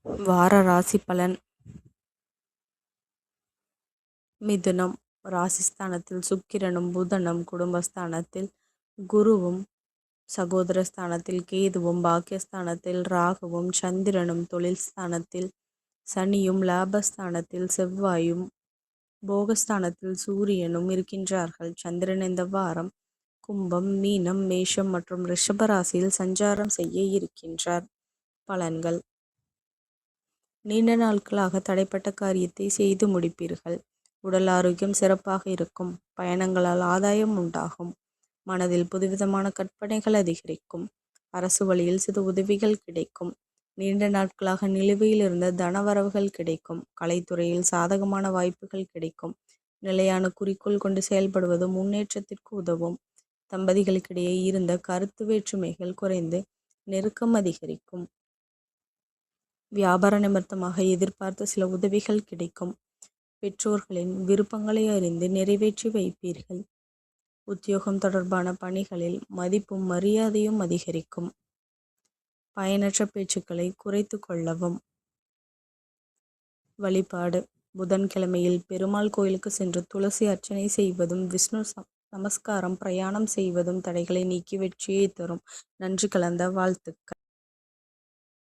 வார ராசி பலன். மிதுனம் ராசிஸ்தானத்தில் சுக்கிரனும் புதனும், குடும்பஸ்தானத்தில் குருவும், சகோதரஸ்தானத்தில் கேதுவும், பாக்கியஸ்தானத்தில் ராகுவும், சந்திரனும், தொழில் ஸ்தானத்தில் சனியும், லாபஸ்தானத்தில் செவ்வாயும், போகஸ்தானத்தில் சூரியனும் இருக்கின்றார்கள். சந்திரன் இந்த வாரம் கும்பம், மீனம், மேஷம் மற்றும் ரிஷப ராசியில் சஞ்சாரம் செய்ய இருக்கின்றார். பலன்கள். நீண்ட நாட்களாக தடைப்பட்ட காரியத்தை செய்து முடிப்பீர்கள். உடல் ஆரோக்கியம் சிறப்பாக இருக்கும். பயணங்களால் ஆதாயம் உண்டாகும். மனதில் புதுவிதமான கற்பனைகள் அதிகரிக்கும். அரசு வழியில் சில உதவிகள் கிடைக்கும். நீண்ட நாட்களாக நிலுவையில் இருந்த தனவரவுகள் கிடைக்கும். கலைத்துறையில் சாதகமான வாய்ப்புகள் கிடைக்கும். நிலையான குறிக்கோள் கொண்டு செயல்படுவது முன்னேற்றத்திற்கு உதவும். தம்பதிகளுக்கிடையே இருந்த கருத்து வேற்றுமைகள் குறைந்து நெருக்கம் அதிகரிக்கும். வியாபார நிமித்தமாக எதிர்பார்த்த சில உதவிகள் கிடைக்கும். பெற்றோர்களின் விருப்பங்களை அறிந்து நிறைவேற்றி வைப்பீர்கள். உத்தியோகம் தொடர்பான பணிகளில் மதிப்பும் மரியாதையும் அதிகரிக்கும். பயனற்ற பேச்சுக்களை குறைத்து கொள்ளவும். வழிபாடு. புதன்கிழமையில் பெருமாள் கோயிலுக்கு சென்று துளசி அர்ச்சனை செய்வதும், விஷ்ணு நமஸ்காரம், பிரயாணம் செய்வதும் தடைகளை நீக்கி வெற்றியை தரும். நன்றி கலந்த வாழ்த்துக்கள்.